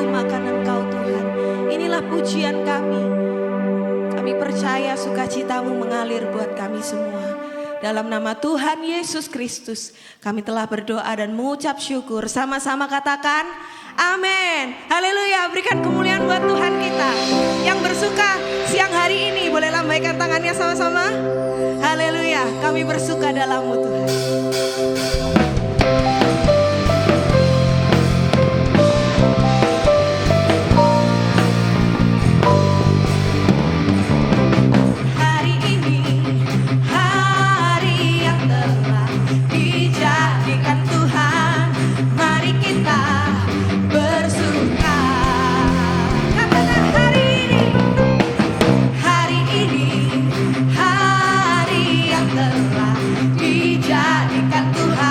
mengagungkan Engkau Tuhan. Inilah pujian kami. Kami percaya sukacitamu mengalir buat kami semua. Dalam nama Tuhan Yesus Kristus kami telah berdoa dan mengucap syukur. Sama-sama katakan amin. Haleluya. Berikan kemuliaan buat Tuhan kita. Yang bersuka siang hari ini boleh lambaikan tangannya sama-sama. Haleluya. Kami bersuka dalam-Mu Tuhan. Hari ini hari yang telah dijadikan Tuhan.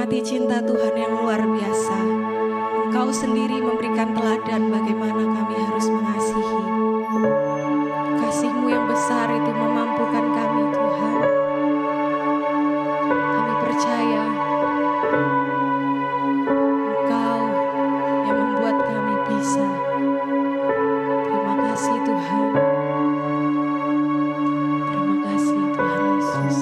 menikmati cinta Tuhan yang luar biasa. Engkau sendiri memberikan teladan bagaimana kami harus mengasihi. Kasih-Mu yang besar itu memampukan kami, Tuhan. Kami percaya Engkau yang membuat kami bisa. Terima kasih Tuhan. Terima kasih Tuhan Yesus.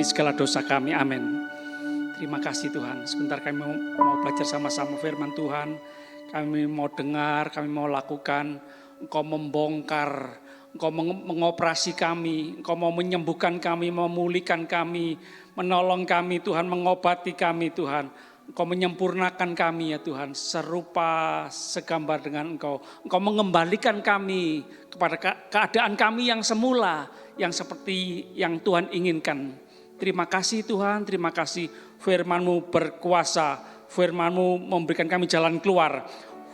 segala dosa kami. Amin. Terima kasih Tuhan. Sebentar kami mau belajar sama-sama firman Tuhan. Kami mau dengar, kami mau lakukan. Engkau membongkar, Engkau mengoperasi kami, Engkau mau menyembuhkan kami, memulihkan kami, menolong kami Tuhan, mengobati kami Tuhan. Engkau menyempurnakan kami ya Tuhan, serupa segambar dengan Engkau. Engkau mengembalikan kami kepada keadaan kami yang semula, yang seperti yang Tuhan inginkan. Terima kasih Tuhan, terima kasih firman-Mu berkuasa, firman-Mu memberikan kami jalan keluar,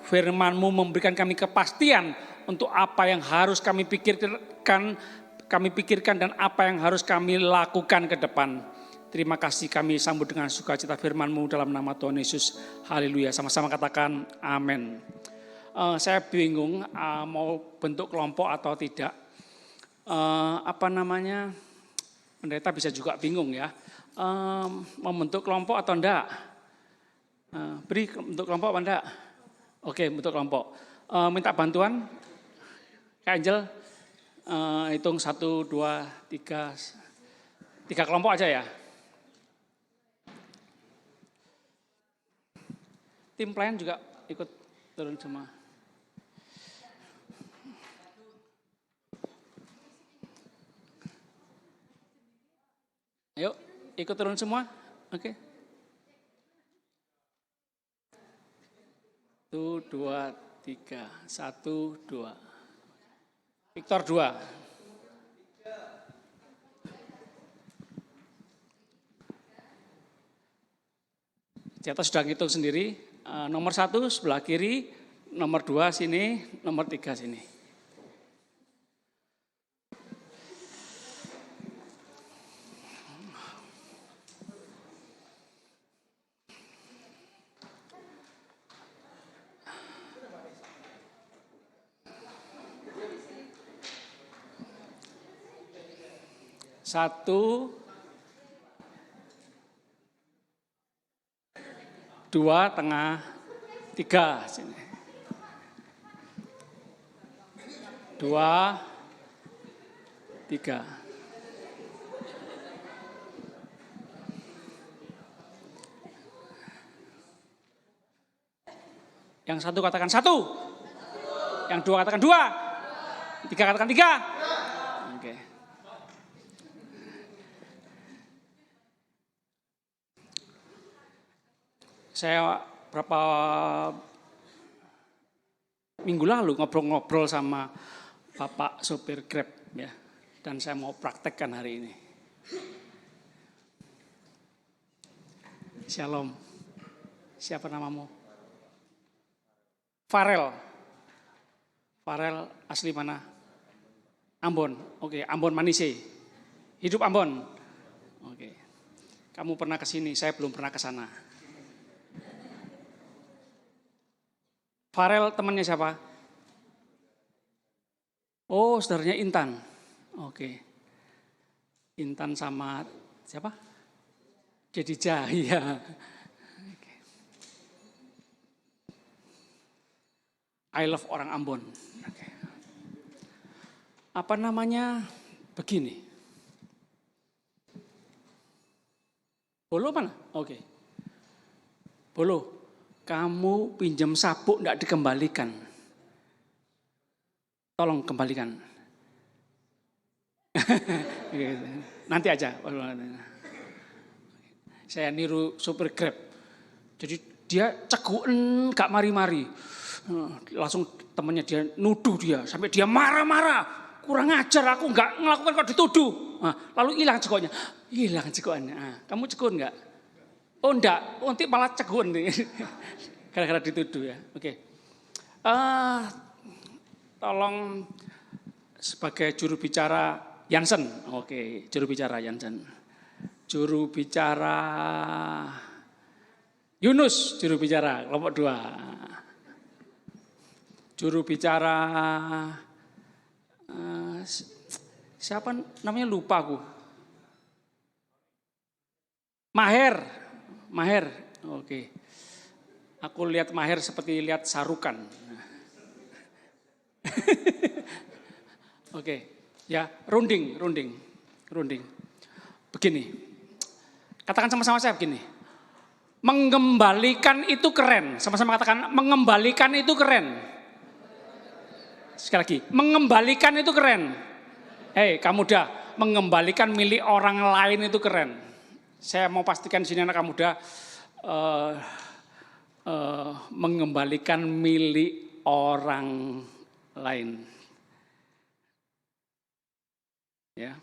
firman-Mu memberikan kami kepastian untuk apa yang harus kami pikirkan dan apa yang harus kami lakukan ke depan. Terima kasih, kami sambut dengan sukacita firman-Mu dalam nama Tuhan Yesus. Haleluya, sama-sama katakan amin. Saya bingung mau bentuk kelompok atau tidak. Pendeta bisa juga bingung ya. Membentuk kelompok atau enggak? Beri bentuk kelompok apa enggak? Oke, bentuk kelompok. Minta bantuan. Kak Angel, hitung 1, 2, 3. 3 kelompok aja ya. Tim pelayan juga ikut turun semua. Ayo, ikut turun semua. Oke. 1, 2, 3. 1, 2. Victor 2. Di atas sudah ngitung sendiri. Nomor 1 sebelah kiri, nomor 2 sini, nomor 3 sini. Satu, 2 tengah, 3 sini. 2, 3. Yang 1 katakan 1. Yang 2 katakan 2. 3 katakan 3. Oke. Saya berapa minggu lalu ngobrol-ngobrol sama Bapak sopir Grab ya, dan saya mau praktekkan hari ini. Shalom. Siapa namamu? Farel. Farel asli mana? Ambon. Oke, Ambon Manise. Hidup Ambon. Oke. Kamu pernah ke sini, saya belum pernah ke sana. Farel temannya siapa? Oh, saudaranya Intan. Oke. Intan sama siapa? Jadi Jaya. I love orang Ambon. Oke. Apa namanya? Begini. Bolo mana? Oke. Bolo. Kamu pinjam sabuk enggak dikembalikan. Tolong kembalikan. Nanti aja. Saya niru sopir Grab. Jadi dia ceguken gak mari-mari. Langsung temannya dia nuduh dia. Sampai dia marah-marah. Kurang ajar, aku gak ngelakukan kok dituduh. Lalu hilang cegukannya. Hilang cegukannya. Kamu cegukan gak? Oh enggak, nanti malah cegukan nih. Gara-gara dituduh ya. Oke. Tolong sebagai juru bicara Jansen. Oke, juru bicara Jansen. Juru bicara Yunus, juru bicara kelompok 2. Juru bicara siapa namanya lupa aku. Maher, oke. Aku lihat Maher seperti lihat Sarukan. Oke, ya runding. Begini, Katakan sama-sama saya begini. Mengembalikan itu keren. Sama-sama katakan, mengembalikan itu keren. Sekali lagi, mengembalikan itu keren. Hei, kamu muda, mengembalikan milik orang lain itu keren. Saya mau pastikan di sini anak muda mengembalikan milik orang lain. Ya.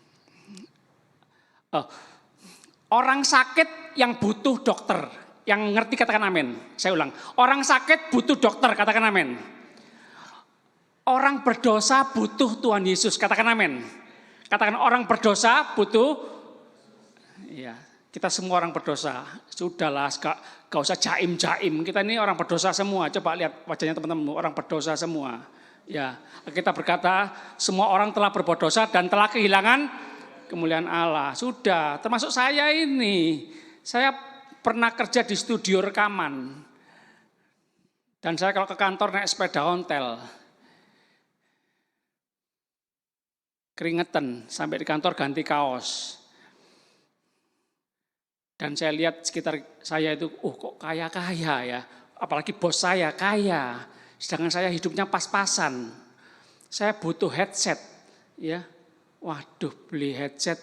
Orang sakit yang butuh dokter, yang ngerti katakan amin. Saya ulang, orang sakit butuh dokter, katakan amin. Orang berdosa butuh Tuhan Yesus, katakan amin. Katakan orang berdosa butuh, ya kita semua orang berdosa. Sudahlah, gak usah jaim-jaim. Kita ini orang berdosa semua. Coba lihat wajahnya teman-teman, orang berdosa semua. Ya, kita berkata semua orang telah berbuat dosa dan telah kehilangan kemuliaan Allah. Sudah, termasuk saya ini. Saya pernah kerja di studio rekaman. Dan saya kalau ke kantor naik sepeda ontel. Keringetan, sampai di kantor ganti kaos. Dan saya lihat sekitar saya itu, kok kaya-kaya ya. Apalagi bos saya kaya. Sedangkan saya hidupnya pas-pasan. Saya butuh headset. Ya, waduh beli headset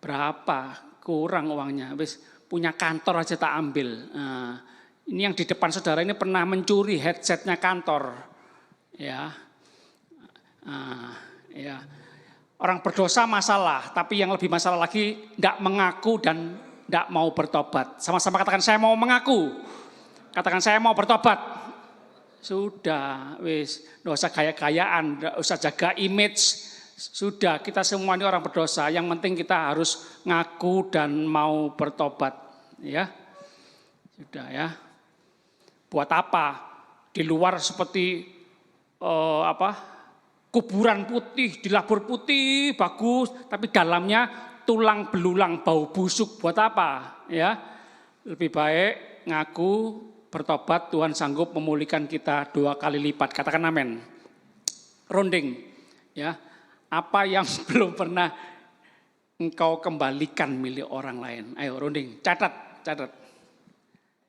berapa? Kurang uangnya. Wis punya kantor aja tak ambil. Nah, ini yang di depan saudara ini pernah mencuri headsetnya kantor. Ya, ya. Orang berdosa masalah, tapi yang lebih masalah lagi tidak mengaku dan tidak mau bertobat. Sama-sama katakan saya mau mengaku. Katakan saya mau bertobat. Sudah, wis, nggak usah gaya-gayaan, nggak usah jaga image. Sudah, kita semua ini orang berdosa. Yang penting kita harus ngaku dan mau bertobat, ya. Sudah ya. Buat apa? Di luar seperti kuburan putih, dilabur putih, bagus, tapi dalamnya tulang belulang, bau busuk. Buat apa? Ya, lebih baik ngaku. Bertobat, Tuhan sanggup memulihkan kita 2 kali lipat. Katakan amin. Runding, ya. Apa yang belum pernah engkau kembalikan milik orang lain? Ayo runding, catat.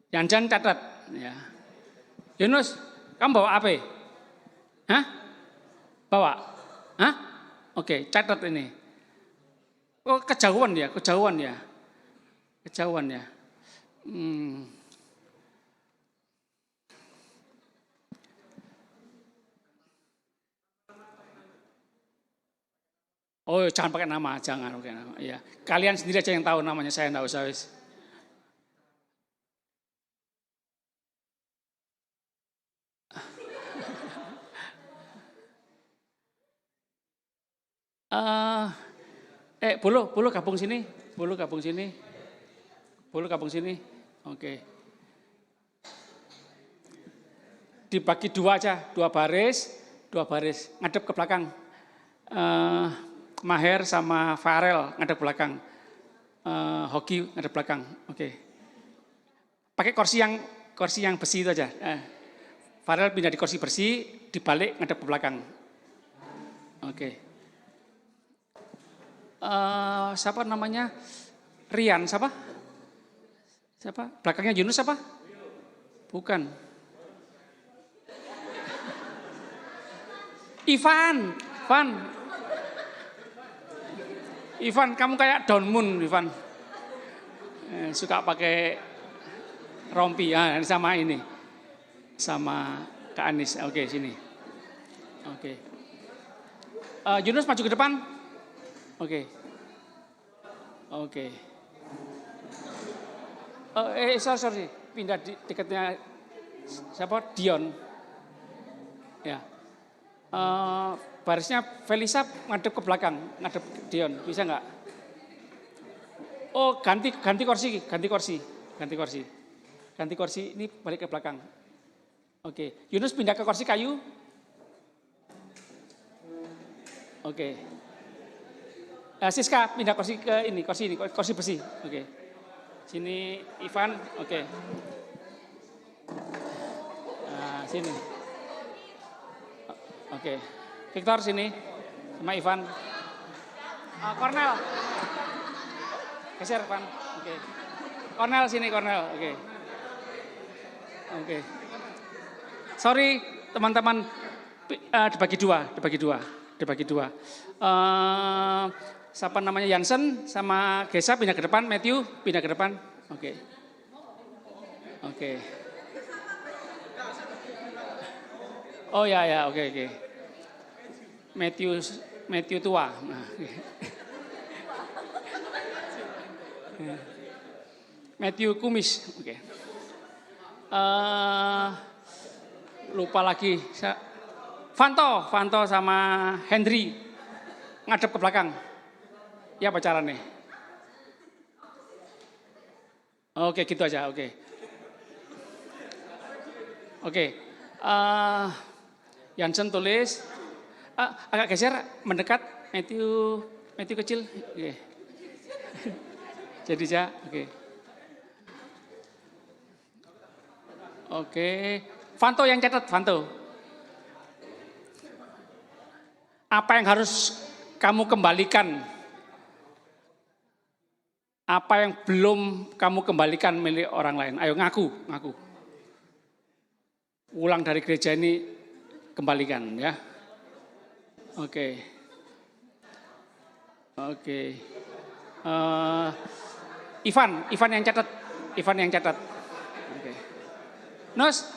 Jangan catat, ya. Yunus, kamu bawa apa? Hah? Bawa? Hah? Oke, catat ini. Oh, kejauhan ya. Oh, jangan pakai nama, jangan pakai nama. Ya, kalian sendiri aja yang tahu namanya, saya enggak usah wis. Bulu gabung sini. Oke. Dibagi 2 aja, 2 baris, ngadep ke belakang. Maher sama Farel ngadep belakang. Hoki ngadep belakang. Oke. Pakai kursi yang besi itu aja. Farel pindah di kursi bersih, dibalik ngadep ke belakang. Oke. Siapa namanya? Rian, siapa? Belakangnya Yunus siapa? Bukan. Ivan, kamu kayak Dawn Moon, Ivan. Suka pakai rompi, ya, sama ini. Sama Kak Anis. Oke, sini. Oke. Yunus maju ke depan. Oke. Sorry. Pindah di dekatnya siapa? Dion. Ya. Barisnya Felisa ngadep ke belakang, ngadep Dion, bisa nggak? Oh, ganti kursi, ini balik ke belakang. Oke, Yunus pindah ke kursi kayu. Oke. Siska pindah kursi ke ini, kursi besi. Oke. Sini Ivan, oke. Sini. Oke. Victor sini sama Ivan. Cornel. Geser Ivan. Oke. Cornel sini, Cornel. Oke. Oke. Sorry teman-teman, dibagi dua. Siapa namanya, Jansen sama Gesa pindah ke depan, Matthew pindah ke depan. Oke. Oh ya, oke. Matthew tua. Nah, Matthew kumis. Oke. Lupa lagi. Vanto sama Henry ngadep ke belakang. Ya pacaran nih. Oke, gitu aja. Oke. Jansen tulis. Agak geser, mendekat. Matthew kecil. Oke. Jadi ya, oke. Oke. Vanto yang catat, Vanto. Apa yang harus kamu kembalikan? Apa yang belum kamu kembalikan milik orang lain? Ayo ngaku. Ulang dari gereja ini, kembalikan ya. Oke. Ivan yang catat. Oke. Nos,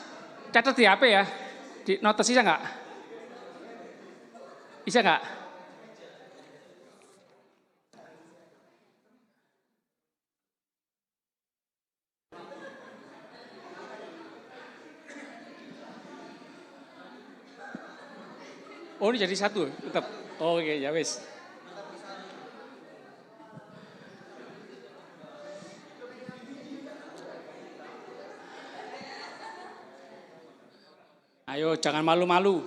catat di HP ya. Di notes bisa nggak? Bisa nggak? Oh, ini jadi satu tetap. Oke, ya wes. Ayo jangan malu-malu.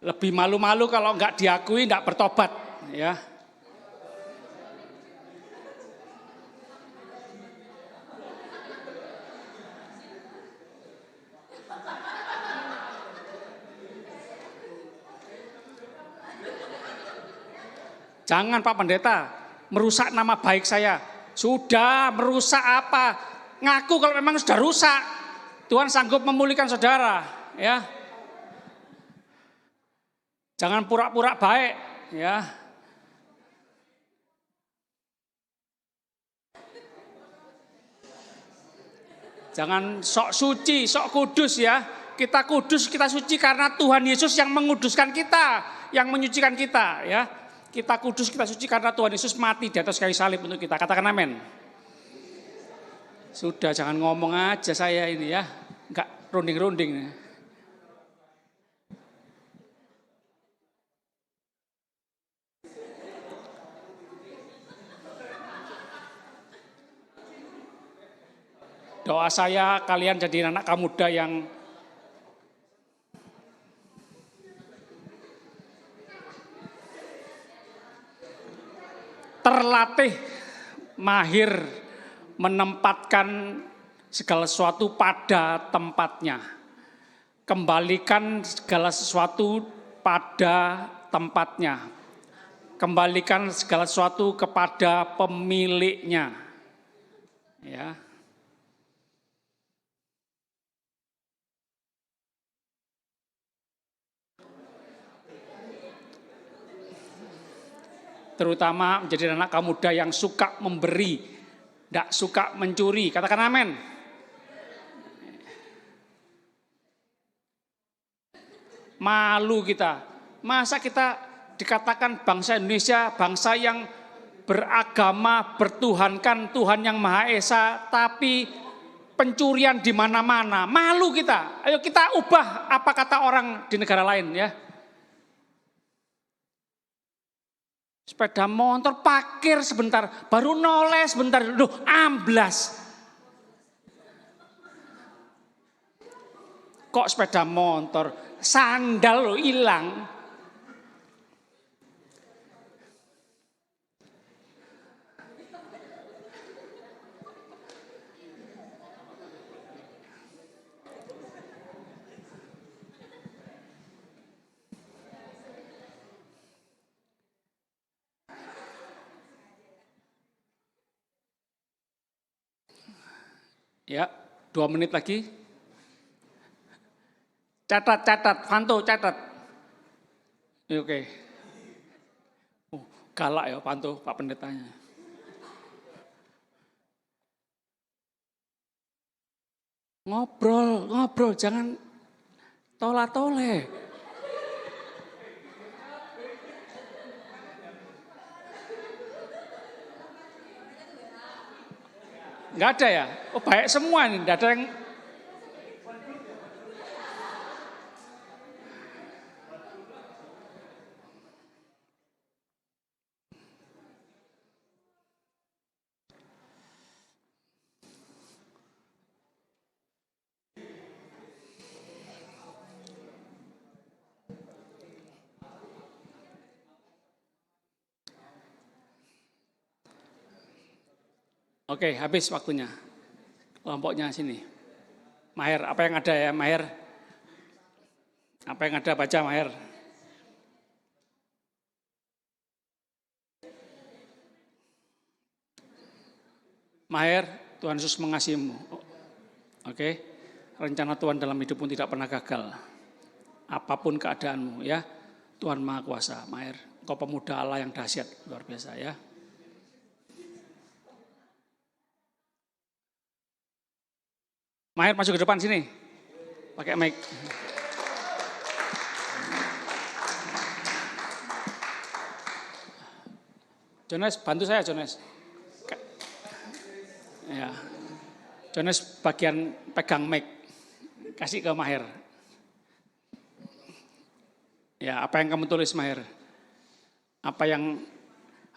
Lebih malu-malu kalau enggak diakui, enggak bertobat, ya. Jangan Pak Pendeta, merusak nama baik saya. Sudah, merusak apa? Ngaku kalau memang sudah rusak. Tuhan sanggup memulihkan saudara, ya. Jangan pura-pura baik, ya. Jangan sok suci, sok kudus ya. Kita kudus, kita suci karena Tuhan Yesus yang menguduskan kita, yang menyucikan kita, ya. Kita kudus, kita suci karena Tuhan Yesus mati di atas kayu salib untuk kita. Katakan amin. Sudah, jangan ngomong aja saya ini ya. Enggak runding-runding. Doa saya kalian jadi anak muda yang terlatih, mahir menempatkan segala sesuatu pada tempatnya. Kembalikan segala sesuatu pada tempatnya. Kembalikan segala sesuatu kepada pemiliknya. Ya. Terutama menjadi anak muda yang suka memberi, tidak suka mencuri. Katakan amin. Malu kita. Masa kita dikatakan bangsa Indonesia, bangsa yang beragama, bertuhankan Tuhan yang Maha Esa, tapi pencurian di mana-mana. Malu kita. Ayo kita ubah apa kata orang di negara lain ya. Sepeda motor parkir sebentar, baru noleh sebentar, amblas. Kok sepeda motor, sandal hilang. Ya, 2 menit lagi. Catat, Fanto catat. Oke. Galak ya Fanto, Pak Pendetanya. Ngobrol, jangan tola-tole. Enggak ada ya? Oh baik semua ini, enggak ada yang... Oke, habis waktunya. Kelompoknya sini. Maher, apa yang ada ya Maher? Apa yang ada baca Maher? Maher, Tuhan Yesus mengasihimu. Oke, rencana Tuhan dalam hidupmu tidak pernah gagal. Apapun keadaanmu ya, Tuhan Maha Kuasa. Maher, engkau pemuda Allah yang dahsyat, luar biasa ya. Maher masuk ke depan sini, pakai mic. Jones, bantu saya Jones. Ya, Jones bagian pegang mic, kasih ke Maher. Ya, apa yang kamu tulis Maher? Apa yang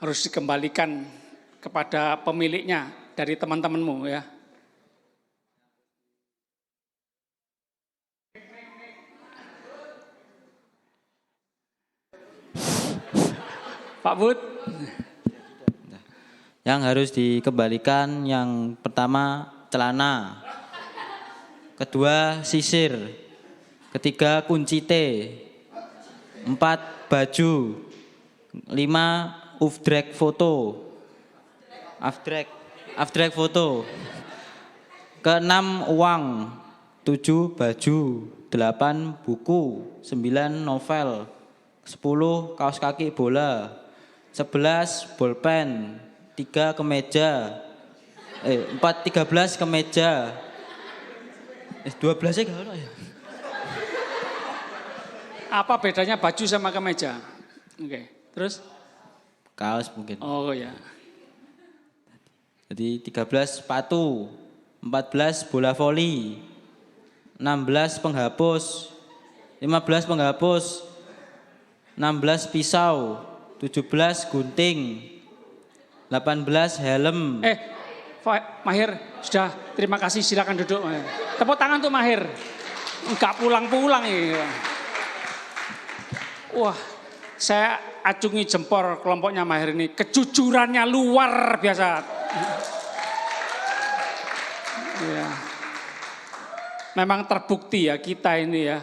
harus dikembalikan kepada pemiliknya dari teman-temanmu ya? Pak Bud. Yang harus dikembalikan yang pertama celana, kedua sisir, ketiga kunci T, 4 baju, 5 afdrag foto, ke-6 uang, 7 baju, 8 buku, 9 novel, 10 kaos kaki bola, 11 bolpen, 13 kemeja, 12 kemeja, 12 enggak ya? Apa bedanya baju sama kemeja? Oke, terus? Kaos mungkin. Oh ya. Jadi 13 sepatu, 14 bola voli, 16 penghapus, 15 penghapus, 16 pisau, 17 gunting, 18 helm. Maher, sudah terima kasih, silakan duduk. Tepuk tangan untuk Maher. Enggak pulang-pulang ya. Wah, saya acungi jempol kelompoknya Maher ini. Kejujurannya luar biasa. Ya. Memang terbukti ya kita ini ya.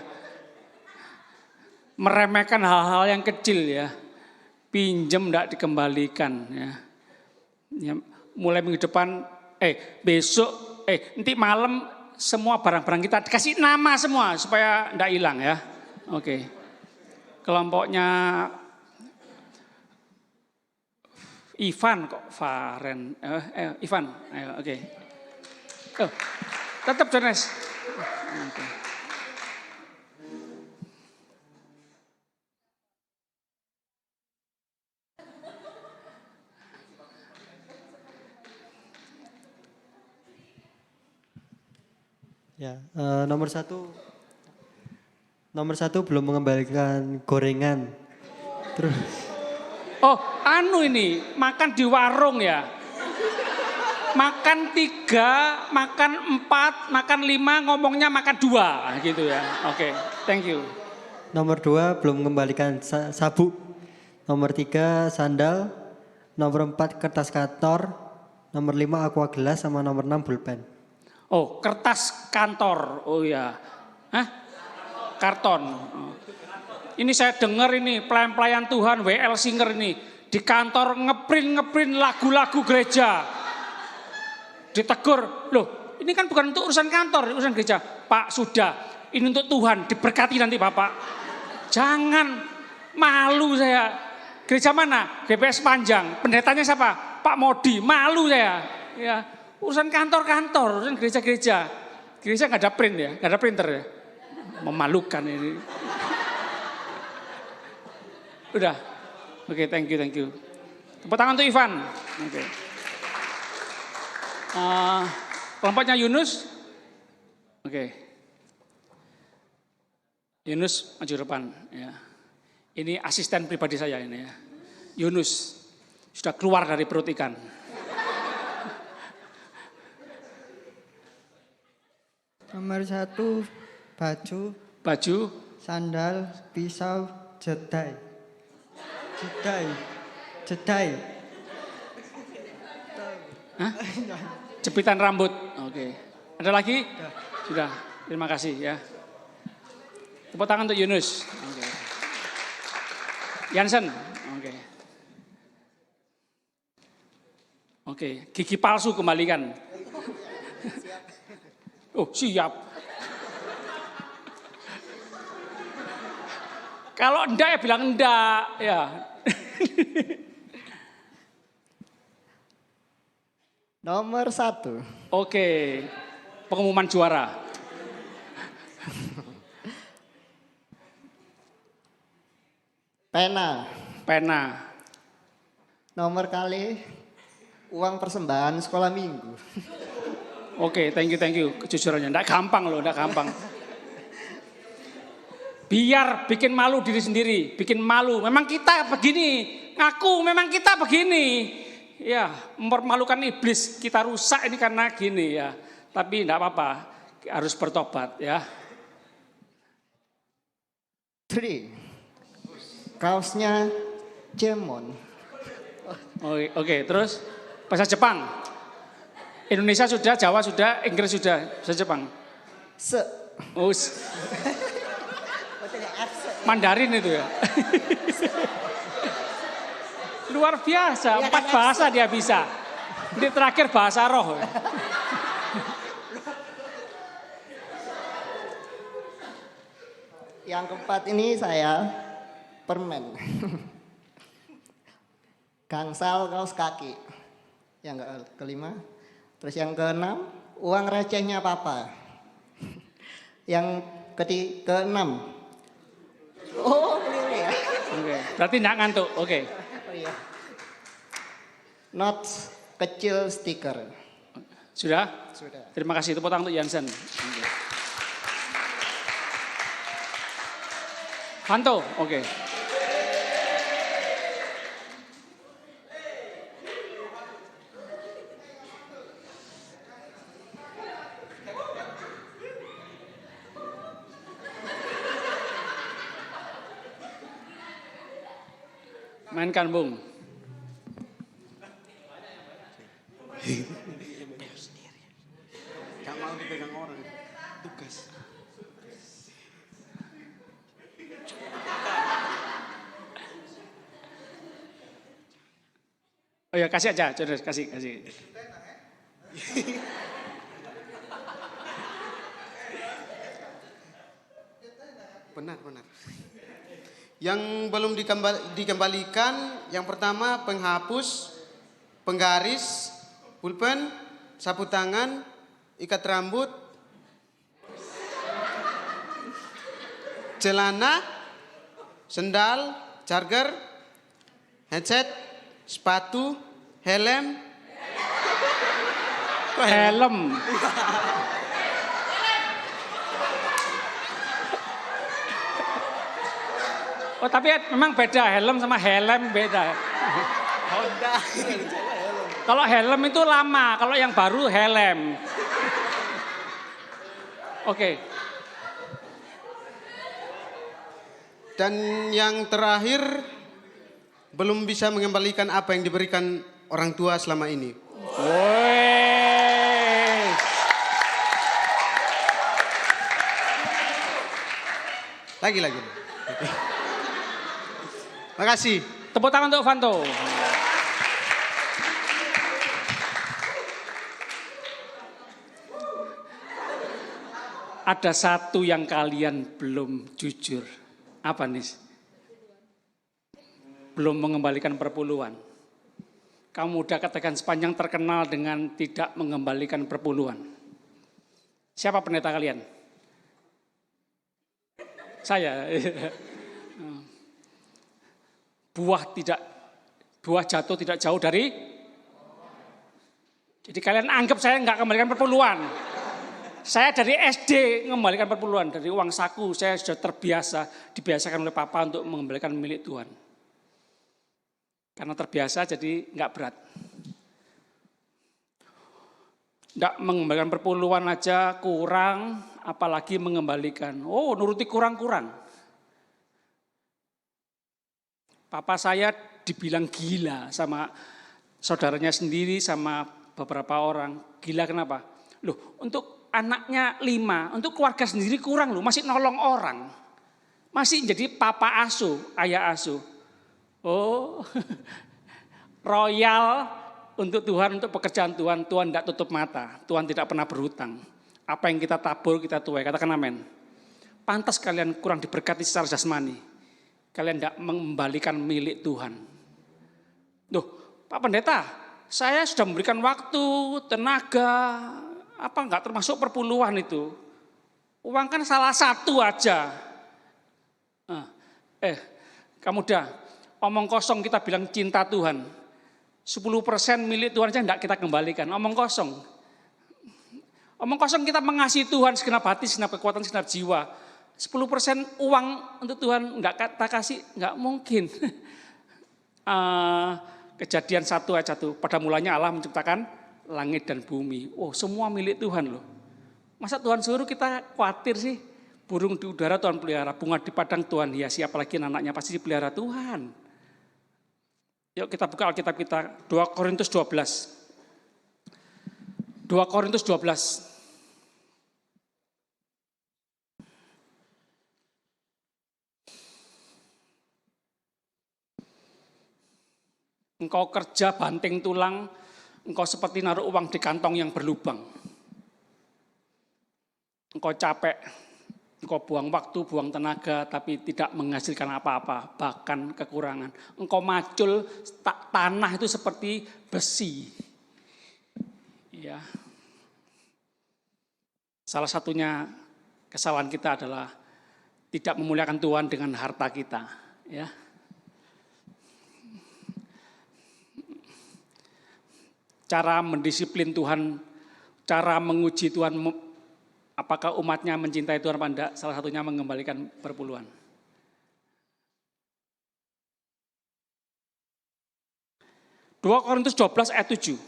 Meremehkan hal-hal yang kecil ya. Pinjem enggak dikembalikan ya. Ya, mulai minggu depan, besok, nanti malam semua barang-barang kita dikasih nama semua supaya enggak hilang ya. Oke. Kelompoknya Ivan kok Faren, Ivan, ayo oke. Tetap Jones. Okay. Ya, nomor satu belum mengembalikan gorengan. Terus. Oh, ini makan di warung ya. Makan 3, makan 4, makan 5, ngomongnya makan 2, gitu ya. Oke, thank you. Nomor 2 belum mengembalikan sabuk. Nomor 3 sandal. Nomor 4 kertas kantor. Nomor 5 aqua gelas sama nomor 6 pulpen. Oh, kertas kantor. Oh ya. Karton. Oh. Ini saya dengar ini pelayan-pelayan Tuhan WL Singer ini di kantor ngeprint lagu-lagu gereja. Ditegur, loh ini kan bukan untuk urusan kantor, urusan gereja. Pak, sudah, ini untuk Tuhan, diberkati nanti Bapak. Jangan, malu saya. Gereja mana? GPS Panjang. Pendetanya siapa? Pak Modi, malu saya. Ya, urusan kantor-kantor, urusan gereja-gereja. Gereja nggak ada print ya, nggak ada printer ya. Memalukan ini. Udah, oke, thank you. Tepuk tangan untuk Ivan. Oke. Kelompoknya Yunus. Oke. Yunus maju depan. Ya. Ini asisten pribadi saya ini ya. Yunus sudah keluar dari perut ikan. Nomor 1 baju, sandal, pisau, jedai. Hah? Jepitan rambut. Oke. Ada lagi? Sudah. Terima kasih ya. Tepuk tangan untuk Yunus. Oke. Jansen. Oke. Gigi palsu kembalikan. Oh, siap. Kalau enggak ya bilang enggak ya. Nomor 1. Oke, pengumuman juara. Pena. Nomor kali uang persembahan sekolah minggu. Oke, thank you. Kejujurannya, enggak gampang loh, enggak gampang. Biar bikin malu diri sendiri, bikin malu. Memang kita begini, ngaku memang kita begini. Ya, mempermalukan iblis, kita rusak ini karena gini ya. Tapi enggak apa-apa, harus bertobat ya. 3. Kaosnya Jemon. Oke, terus bahasa Jepang. Indonesia sudah, Jawa sudah, Inggris sudah, bahasa Jepang. Mandarin itu ya. Luar biasa, 4 bahasa dia bisa. Ini terakhir bahasa roh. Yang keempat ini saya permen. Gangsal kaos kaki. Yang kelima. Terus yang keenam, uang recehnya papa. Yang keenam. Oh, keliru ya. Oke, berarti enggak ngantuk. Oke. Oh iya. Notes kecil stiker. Sudah? Sudah. Terima kasih, tepuk tangan untuk Jansen. Oke. Hanto, oke. Mainkan, Bung. Gak mau dipegang orang, tugas. Oh ya, kasih aja, Jodoh, kasih. Benar. Yang belum dikembalikan, yang pertama penghapus, penggaris, pulpen, sapu tangan, ikat rambut, celana, sendal, charger, headset, sepatu, helm. Helm. Oh, tapi memang beda, helm sama helm beda. Honda. Kalau helm itu lama, kalau yang baru helm. Oke. Dan yang terakhir, belum bisa mengembalikan apa yang diberikan orang tua selama ini. Woi. Lagi. Makasih. Tepuk tangan untuk Vanto. Ada satu yang kalian belum jujur. Apa nih? Belum mengembalikan perpuluhan. Kamu udah katakan sepanjang terkenal dengan tidak mengembalikan perpuluhan. Siapa pendeta kalian? Saya. Buah jatuh tidak jauh dari. Jadi kalian anggap saya nggak kembalikan perpuluhan. Saya dari SD mengembalikan perpuluhan, dari uang saku saya sudah dibiasakan oleh papa untuk mengembalikan milik Tuhan. Karena terbiasa jadi nggak berat. Nggak mengembalikan perpuluhan aja kurang, apalagi mengembalikan. Oh, nuruti kurang-kurang. Papa saya dibilang gila sama saudaranya sendiri, sama beberapa orang. Gila kenapa? Loh, untuk anaknya 5, untuk keluarga sendiri kurang loh, masih nolong orang. Masih jadi papa asuh, ayah asuh. Oh, royal untuk Tuhan, untuk pekerjaan Tuhan. Tuhan tidak tutup mata, Tuhan tidak pernah berhutang. Apa yang kita tabur, kita tuai. Katakan amin. Pantas kalian kurang diberkati secara jasmani. Kalian tidak mengembalikan milik Tuhan. Loh, Pak Pendeta, saya sudah memberikan waktu, tenaga, apa enggak termasuk perpuluhan itu? Uang kan salah satu aja. Kamu udah omong kosong kita bilang cinta Tuhan. 10% milik Tuhan aja enggak kita kembalikan, omong kosong. Omong kosong kita mengasihi Tuhan segenap hati, segenap kekuatan, segenap jiwa. 10% uang untuk Tuhan enggak kita kasih, enggak mungkin. Kejadian 1 ayat 1, pada mulanya Allah menciptakan langit dan bumi. Oh, semua milik Tuhan loh. Masa Tuhan suruh kita khawatir sih? Burung di udara Tuhan pelihara, bunga di padang Tuhan hiasi, apalagi anaknya pasti dipelihara Tuhan. Yuk kita buka Alkitab kita, 2 Korintus 12. 2 Korintus 12. Engkau kerja banting tulang, engkau seperti naruh uang di kantong yang berlubang. Engkau capek, engkau buang waktu, buang tenaga, tapi tidak menghasilkan apa-apa, bahkan kekurangan. Engkau macul, tanah itu seperti besi. Ya. Salah satunya kesalahan kita adalah tidak memuliakan Tuhan dengan harta kita. Ya. Cara mendisiplin Tuhan, cara menguji Tuhan, apakah umatnya mencintai Tuhan apa enggak, salah satunya mengembalikan perpuluhan. Dua Korintus 12 ayat 7.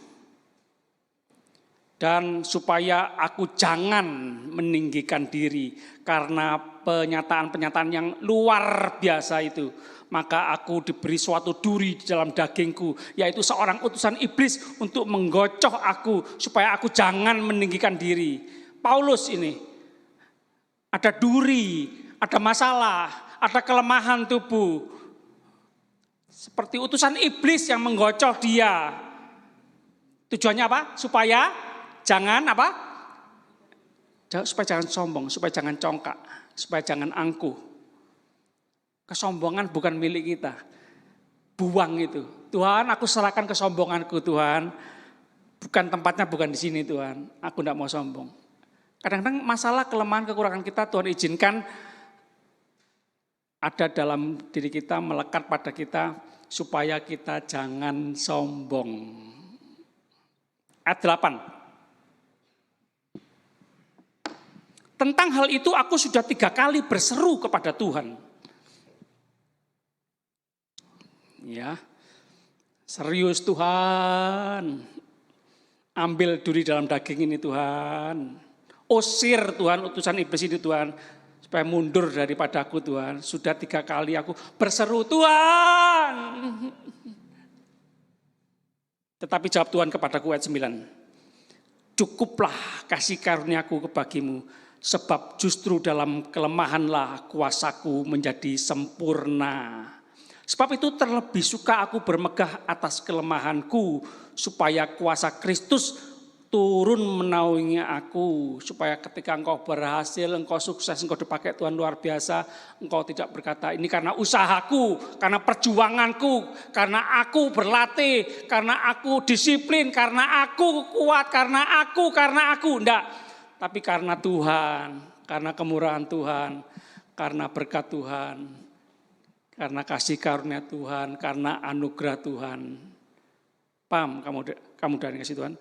Dan supaya aku jangan meninggikan diri karena penyataan-penyataan yang luar biasa itu. Maka aku diberi suatu duri di dalam dagingku, yaitu seorang utusan iblis untuk menggocoh aku supaya aku jangan meninggikan diri. Paulus ini ada duri, ada masalah, ada kelemahan tubuh. Seperti utusan iblis yang menggocoh dia. Tujuannya apa? Supaya jangan apa? Supaya jangan sombong, supaya jangan congkak, supaya jangan angkuh. Kesombongan bukan milik kita. Buang itu. Tuhan, aku serahkan kesombonganku Tuhan. Bukan tempatnya, bukan di sini Tuhan. Aku tidak mau sombong. Kadang-kadang masalah kelemahan kekurangan kita Tuhan izinkan ada dalam diri kita, melekat pada kita supaya kita jangan sombong. Ayat 8. Tentang hal itu aku sudah 3 kali berseru kepada Tuhan. Ya, serius Tuhan, ambil duri dalam daging ini Tuhan, usir Tuhan utusan iblis ini Tuhan, supaya mundur daripada aku Tuhan. Sudah 3 kali aku berseru Tuhan. Tetapi jawab Tuhan kepadaku ayat 9. Cukuplah kasih karuniaku kebagimu, sebab justru dalam kelemahanlah kuasaku menjadi sempurna. Sebab itu terlebih suka aku bermegah atas kelemahanku, supaya kuasa Kristus turun menaungi aku, supaya ketika engkau berhasil, engkau sukses, engkau dipakai Tuhan luar biasa, engkau tidak berkata ini karena usahaku, karena perjuanganku, karena aku berlatih, karena aku disiplin, karena aku kuat, karena aku, enggak. Tapi karena Tuhan, karena kemurahan Tuhan, karena berkat Tuhan, karena kasih karunia Tuhan, karena anugerah Tuhan. Paham kamu dari kasih Tuhan?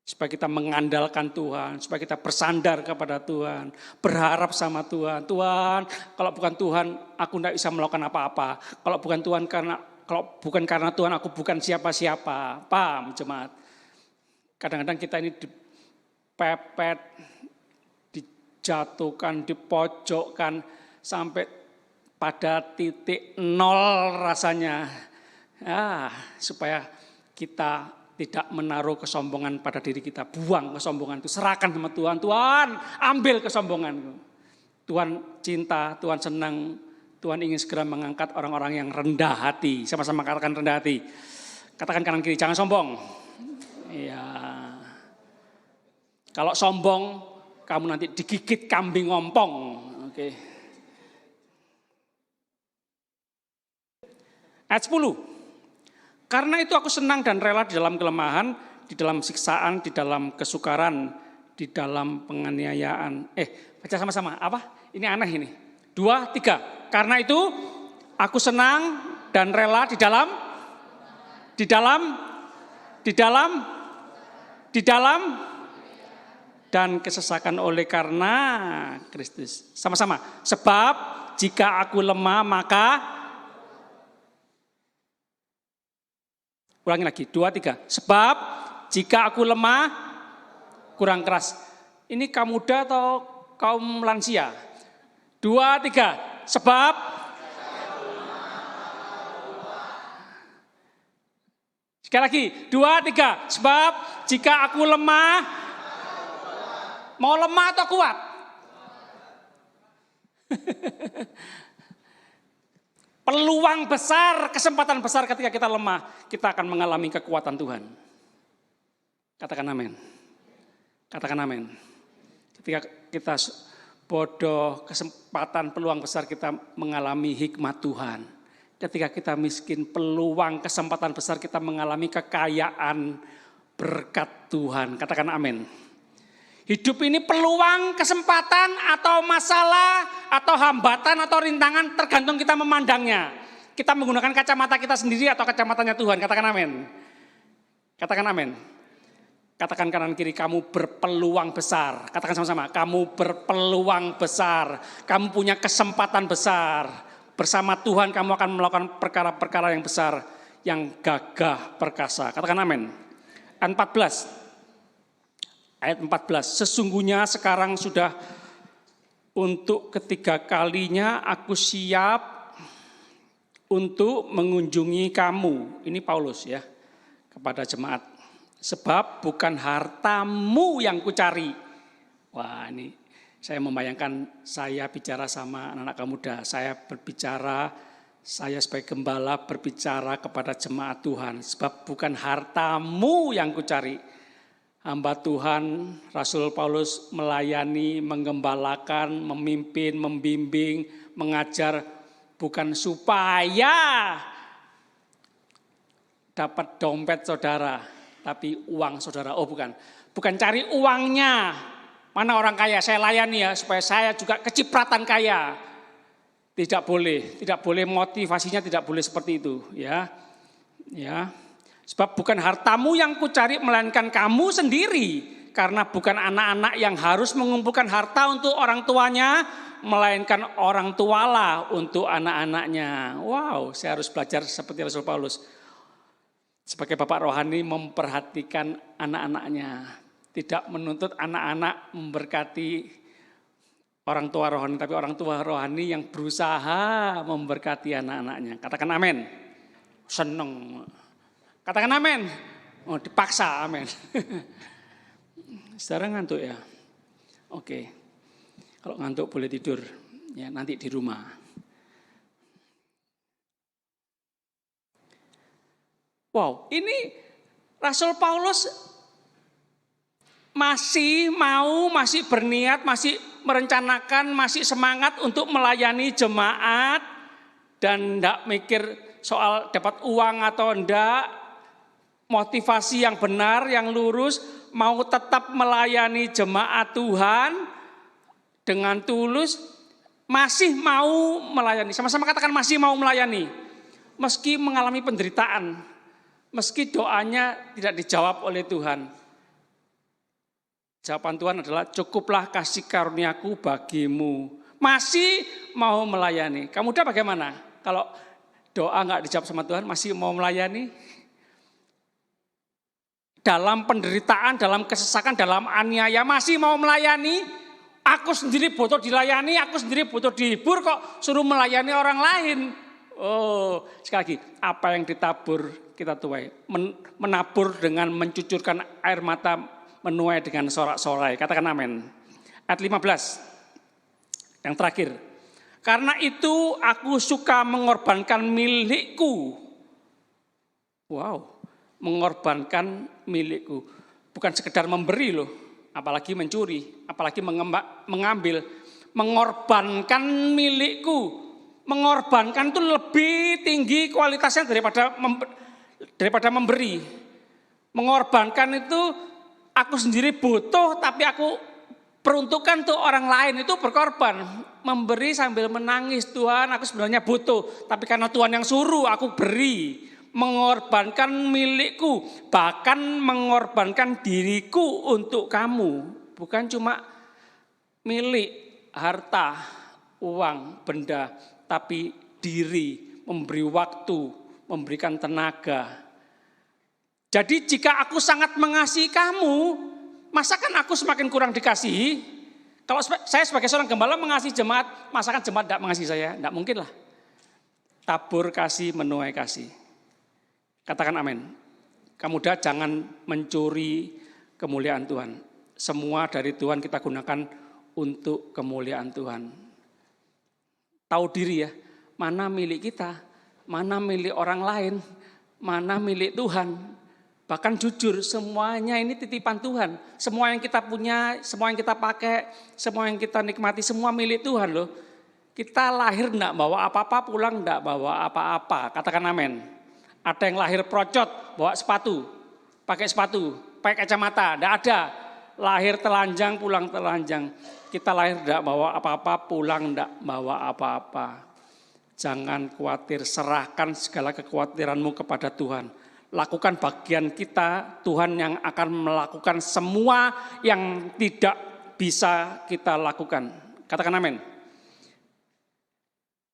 Supaya kita mengandalkan Tuhan, supaya kita bersandar kepada Tuhan, berharap sama Tuhan. Tuhan, kalau bukan Tuhan, aku tidak bisa melakukan apa-apa. Kalau bukan karena Tuhan, aku bukan siapa-siapa. Paham, jemaat? Kadang-kadang kita ini dipepet, dijatuhkan, dipojokkan sampai pada titik nol rasanya. Supaya kita tidak menaruh kesombongan pada diri kita. Buang kesombongan itu, serahkan sama Tuhan. Tuhan, ambil kesombongan. Tuhan cinta, Tuhan senang, Tuhan ingin segera mengangkat orang-orang yang rendah hati. Sama-sama katakan rendah hati. Katakan kanan kiri, jangan sombong. Iya. Kalau sombong, kamu nanti digigit kambing ngompong. Oke. Ayat 10. Karena itu aku senang dan rela di dalam kelemahan, di dalam siksaan, di dalam kesukaran, di dalam penganiayaan. Baca sama-sama. Apa? Ini aneh ini. 2, 3. Karena itu aku senang dan rela di dalam dan kesesakan oleh karena Kristus. Sama-sama. Sebab jika aku lemah maka ulangi lagi, 2, 3. Sebab jika aku lemah, kurang keras. Ini kaum muda atau kaum lansia? 2, 3. Sebab sekali lagi, 2, 3. Sebab jika aku lemah, mau lemah atau kuat? Peluang besar, kesempatan besar ketika kita lemah, kita akan mengalami kekuatan Tuhan. Katakan amin. Katakan amin. Ketika kita bodoh, kesempatan, peluang besar kita mengalami hikmat Tuhan. Ketika kita miskin, peluang, kesempatan besar kita mengalami kekayaan berkat Tuhan. Katakan amin. Hidup ini peluang, kesempatan, atau masalah, atau hambatan, atau rintangan, tergantung kita memandangnya. Kita menggunakan kacamata kita sendiri atau kacamatanya Tuhan. Katakan amin. Katakan amin. Katakan kanan kiri, kamu berpeluang besar. Katakan sama-sama, kamu berpeluang besar. Kamu punya kesempatan besar. Bersama Tuhan kamu akan melakukan perkara-perkara yang besar, yang gagah perkasa. Katakan amin. Ayat 14, sesungguhnya sekarang sudah untuk ketiga kalinya aku siap untuk mengunjungi kamu. Ini Paulus ya, kepada jemaat. Sebab bukan hartamu yang kucari. Wah, ini saya membayangkan saya bicara sama anak-anak muda. Saya sebagai gembala berbicara kepada jemaat Tuhan. Sebab bukan hartamu yang kucari. Hamba Tuhan, Rasul Paulus melayani, menggembalakan, memimpin, membimbing, mengajar. Bukan supaya dapat dompet saudara, tapi uang saudara. Oh bukan, bukan cari uangnya. Mana orang kaya, saya layani ya, supaya saya juga kecipratan kaya. Tidak boleh motivasinya tidak boleh seperti itu. Ya. Sebab bukan hartamu yang kucari, melainkan kamu sendiri. Karena bukan anak-anak yang harus mengumpulkan harta untuk orang tuanya, melainkan orang tualah untuk anak-anaknya. Wow, saya harus belajar seperti Rasul Paulus. Sebagai bapak rohani memperhatikan anak-anaknya. Tidak menuntut anak-anak memberkati orang tua rohani, tapi orang tua rohani yang berusaha memberkati anak-anaknya. Katakan amin. Seneng. Katakan amin. Oh, dipaksa amin. Sekarang ngantuk ya? Oke. Kalau ngantuk boleh tidur. Ya, nanti di rumah. Wow, ini Rasul Paulus masih berniat, masih merencanakan, masih semangat untuk melayani jemaat dan enggak mikir soal dapat uang atau enggak, motivasi yang benar, yang lurus, mau tetap melayani jemaat Tuhan dengan tulus, masih mau melayani. Sama-sama katakan masih mau melayani. Meski mengalami penderitaan, meski doanya tidak dijawab oleh Tuhan. Jawaban Tuhan adalah cukuplah kasih karuniaku bagimu. Masih mau melayani. Kamu udah bagaimana? Kalau doa nggak dijawab sama Tuhan, masih mau melayani? Dalam penderitaan, dalam kesesakan, dalam aniaya, masih mau melayani? Aku sendiri butuh dilayani, aku sendiri butuh dihibur, kok suruh melayani orang lain. Oh, sekali lagi, apa yang ditabur kita tuai. Menabur dengan mencucurkan air mata, menuai dengan sorak-sorai. Katakan amin. Ayat 15, yang terakhir. Karena itu aku suka mengorbankan milikku. Wow, mengorbankan milikku. Bukan sekedar memberi loh, apalagi mencuri, apalagi mengambil. Mengorbankan milikku. Mengorbankan itu lebih tinggi kualitasnya daripada memberi. Mengorbankan itu aku sendiri butuh tapi aku peruntukkan untuk orang lain, itu berkorban. Memberi sambil menangis, Tuhan aku sebenarnya butuh, tapi karena Tuhan yang suruh aku beri. Mengorbankan milikku, bahkan mengorbankan diriku untuk kamu. Bukan cuma milik, harta, uang, benda, tapi diri, memberi waktu, memberikan tenaga. Jadi jika aku sangat mengasihi kamu, masakan aku semakin kurang dikasihi? Kalau saya sebagai seorang gembala mengasihi jemaat, masakan jemaat tidak mengasihi saya? Tidak mungkin lah. Tabur kasih, menuai kasih. Katakan amin. Kamu udah jangan mencuri kemuliaan Tuhan. Semua dari Tuhan kita gunakan untuk kemuliaan Tuhan. Tahu diri ya, mana milik kita, mana milik orang lain, mana milik Tuhan. Bahkan jujur, semuanya ini titipan Tuhan. Semua yang kita punya, semua yang kita pakai, semua yang kita nikmati, semua milik Tuhan loh. Kita lahir enggak bawa apa-apa, pulang enggak bawa apa-apa. Katakan amin. Ada yang lahir procot, bawa sepatu, pakai kacamata, enggak ada. Lahir telanjang, pulang telanjang. Kita lahir enggak bawa apa-apa, pulang enggak bawa apa-apa. Jangan khawatir, serahkan segala kekhawatiranmu kepada Tuhan. Lakukan bagian kita, Tuhan yang akan melakukan semua yang tidak bisa kita lakukan. Katakan amin.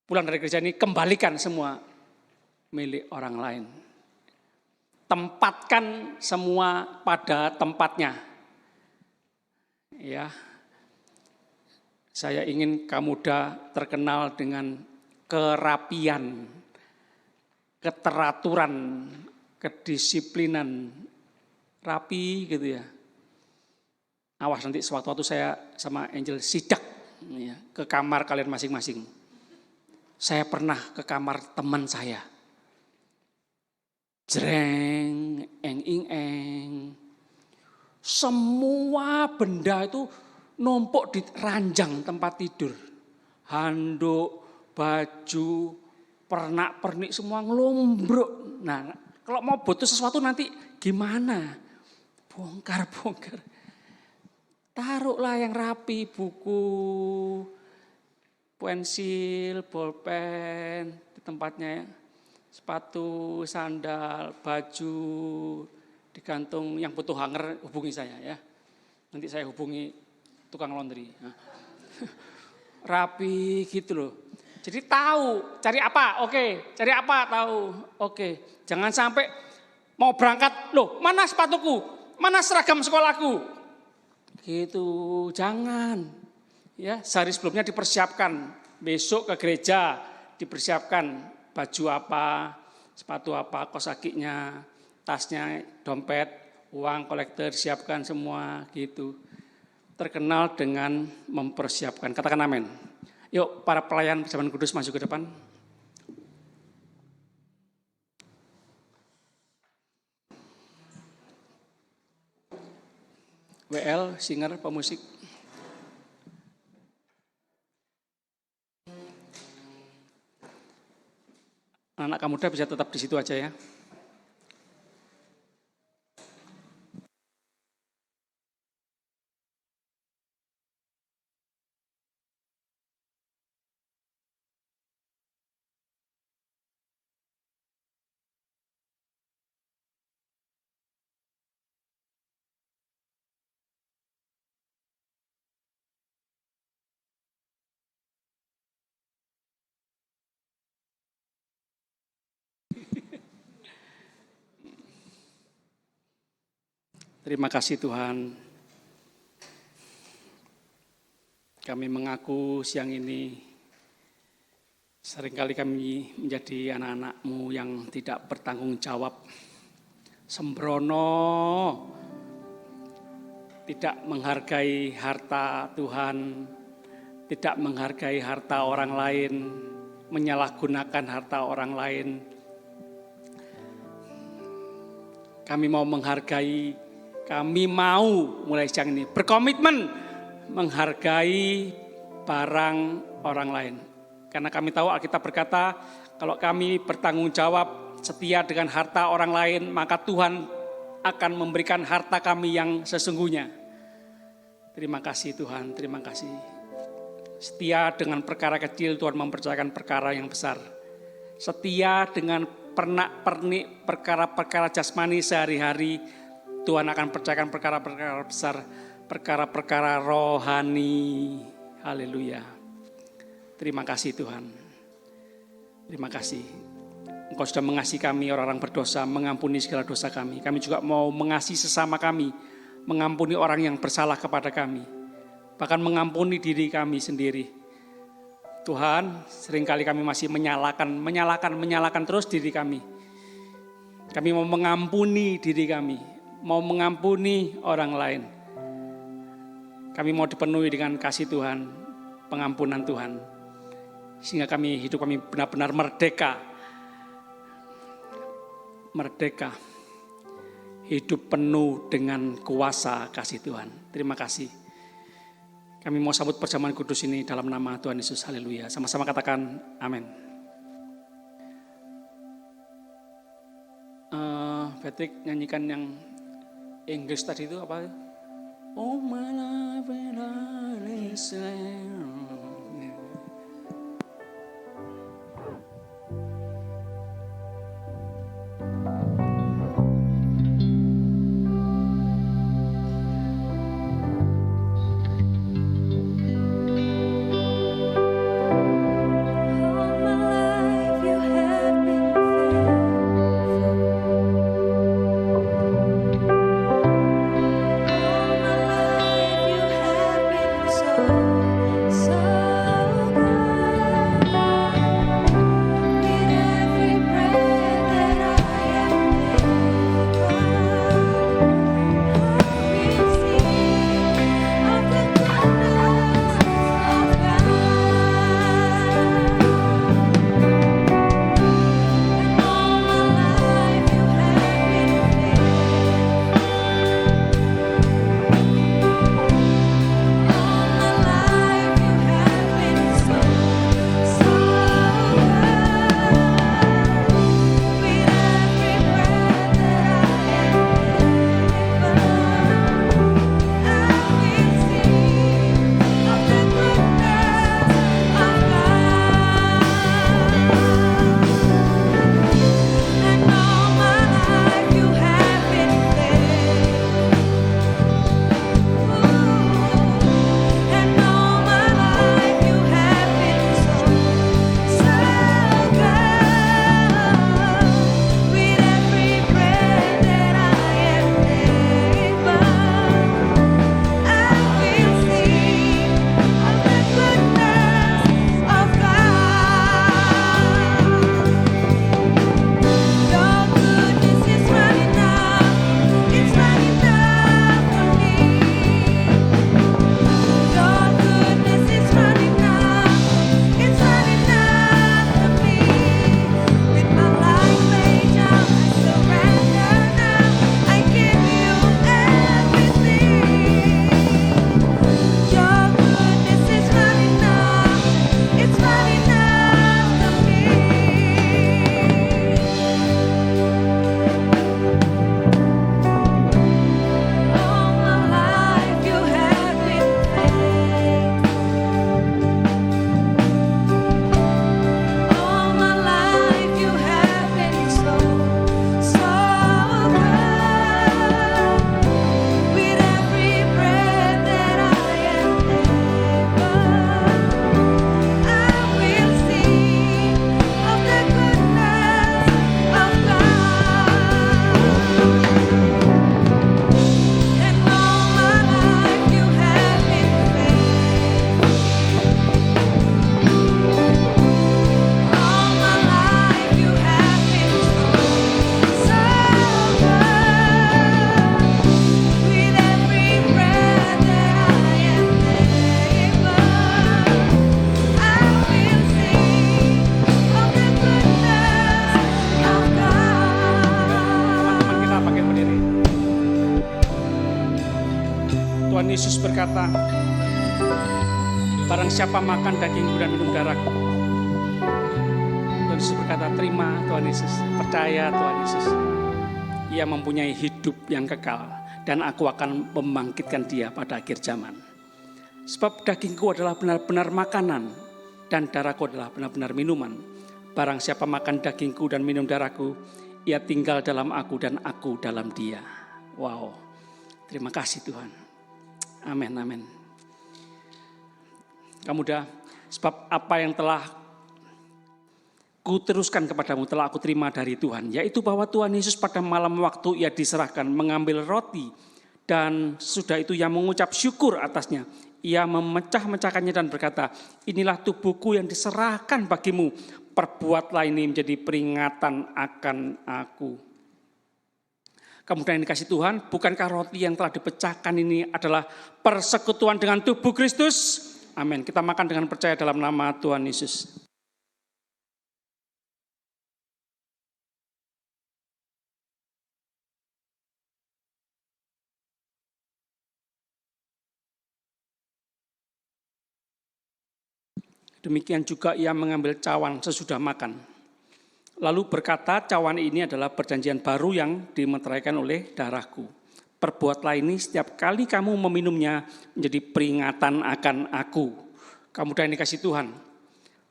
Pulang dari gereja ini, kembalikan semua milik orang lain. Tempatkan semua pada tempatnya. Ya, saya ingin kamu terkenal dengan kerapian, keteraturan, kedisiplinan, rapi gitu ya. Awas nanti sewaktu-waktu saya sama Angel sidak ya, ke kamar kalian masing-masing. Saya pernah ke kamar teman saya. Jreng, eng. Semua benda itu numpuk di ranjang tempat tidur. Handuk, baju, pernak-pernik semua ngelombrok. Nah, kalau mau butuh sesuatu nanti gimana? Bongkar. Taruhlah yang rapi, buku, pensil, bolpen di tempatnya ya. Sepatu, sandal, baju, digantung. Yang butuh hanger hubungi saya ya. Nanti saya hubungi tukang laundry. Nah. Rapi gitu loh. Jadi tahu cari apa, oke. Cari apa tahu, oke. Jangan sampai mau berangkat, loh mana sepatuku, mana seragam sekolahku. Gitu, jangan. Ya, sehari sebelumnya dipersiapkan. Besok ke gereja dipersiapkan baju apa, sepatu apa, kaos kakinya, tasnya, dompet, uang, kolektor, siapkan semua gitu. Terkenal dengan mempersiapkan. Katakan amin. Yuk para pelayan Zaman Kudus maju ke depan. WL, singer, pemusik. Anak muda bisa tetap di situ aja ya. Terima kasih Tuhan. Kami mengaku siang ini seringkali kami menjadi anak-anak-Mu yang tidak bertanggung jawab, sembrono, tidak menghargai harta Tuhan, tidak menghargai harta orang lain, menyalahgunakan harta orang lain. Kami mau menghargai, kami mau mulai siang ini berkomitmen menghargai barang orang lain. Karena kami tahu Alkitab berkata, kalau kami bertanggung jawab setia dengan harta orang lain, maka Tuhan akan memberikan harta kami yang sesungguhnya. Terima kasih Tuhan, terima kasih. Setia dengan perkara kecil, Tuhan mempercayakan perkara yang besar. Setia dengan pernak-pernik perkara-perkara jasmani sehari-hari, Tuhan akan percayakan perkara-perkara besar, perkara-perkara rohani. Haleluya. Terima kasih Tuhan. Terima kasih. Engkau sudah mengasihi kami orang-orang berdosa, mengampuni segala dosa kami. Kami juga mau mengasihi sesama kami, mengampuni orang yang bersalah kepada kami. Bahkan mengampuni diri kami sendiri. Tuhan, seringkali kami masih menyalahkan terus diri kami. Kami mau mengampuni diri kami, mau mengampuni orang lain. Kami mau dipenuhi dengan kasih Tuhan, pengampunan Tuhan. Sehingga hidup kami benar-benar merdeka. Merdeka. Hidup penuh dengan kuasa kasih Tuhan. Terima kasih. Kami mau sambut perjamuan kudus ini dalam nama Tuhan Yesus. Haleluya. Sama-sama katakan amin. Patrick nyanyikan yang Inggris tadi itu apa? Oh my life is So Yesus berkata, barang siapa makan dagingku dan minum darahku. Tuhan Yesus berkata, terima Tuhan Yesus, percaya Tuhan Yesus. Ia mempunyai hidup yang kekal dan aku akan membangkitkan dia pada akhir zaman. Sebab dagingku adalah benar-benar makanan dan darahku adalah benar-benar minuman. Barang siapa makan dagingku dan minum darahku, ia tinggal dalam aku dan aku dalam dia. Wow, terima kasih Tuhan. Amin, amin. Kamu udah, sebab apa yang telah kuteruskan kepadamu telah aku terima dari Tuhan, yaitu bahwa Tuhan Yesus pada malam waktu ia diserahkan mengambil roti dan sudah itu ia mengucap syukur atasnya. Ia memecah-mecahkannya dan berkata, inilah tubuhku yang diserahkan bagimu, perbuatlah ini menjadi peringatan akan aku. Kemudian yang dikasih Tuhan, bukankah roti yang telah dipecahkan ini adalah persekutuan dengan tubuh Kristus? Amin. Kita makan dengan percaya dalam nama Tuhan Yesus. Demikian juga ia mengambil cawan sesudah makan. Lalu berkata, cawan ini adalah perjanjian baru yang dimeteraikan oleh darahku. Perbuatlah ini setiap kali kamu meminumnya menjadi peringatan akan aku. Kamu dan dikasih Tuhan.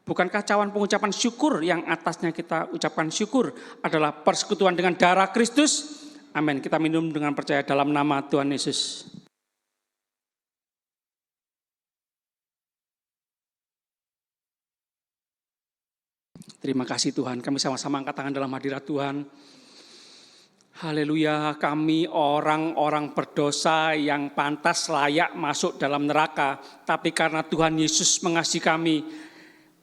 Bukankah cawan pengucapan syukur yang atasnya kita ucapkan syukur adalah persekutuan dengan darah Kristus? Amin. Kita minum dengan percaya dalam nama Tuhan Yesus. Terima kasih Tuhan, kami sama-sama angkat tangan dalam hadirat Tuhan. Haleluya, kami orang-orang berdosa yang pantas layak masuk dalam neraka. Tapi karena Tuhan Yesus mengasihi kami,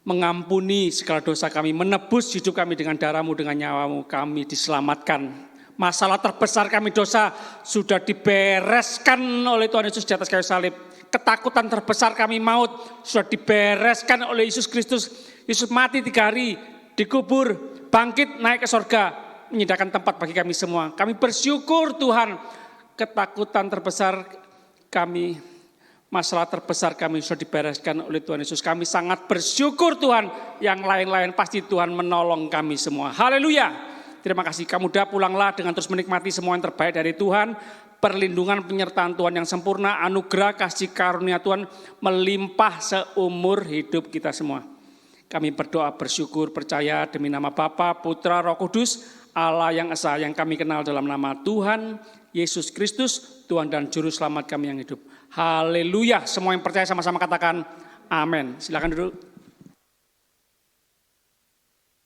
mengampuni segala dosa kami, menebus hidup kami dengan darah-Mu, dengan nyawa-Mu, kami diselamatkan. Masalah terbesar kami dosa sudah dibereskan oleh Tuhan Yesus di atas kayu salib. Ketakutan terbesar kami maut sudah dibereskan oleh Yesus Kristus. Yesus mati 3 hari, dikubur, bangkit, naik ke sorga, menyediakan tempat bagi kami semua. Kami bersyukur Tuhan, ketakutan terbesar kami, masalah terbesar kami sudah dibereskan oleh Tuhan Yesus. Kami sangat bersyukur Tuhan, yang lain-lain pasti Tuhan menolong kami semua. Haleluya, terima kasih. Kamu dah pulanglah dengan terus menikmati semua yang terbaik dari Tuhan. Perlindungan penyertaan Tuhan yang sempurna, anugerah kasih karunia Tuhan melimpah seumur hidup kita semua. Kami berdoa bersyukur percaya demi nama Bapa, Putra, Roh Kudus, Allah yang esa yang kami kenal dalam nama Tuhan Yesus Kristus, Tuhan dan Juru Selamat kami yang hidup. Haleluya, semua yang percaya sama-sama katakan amin. Silakan duduk.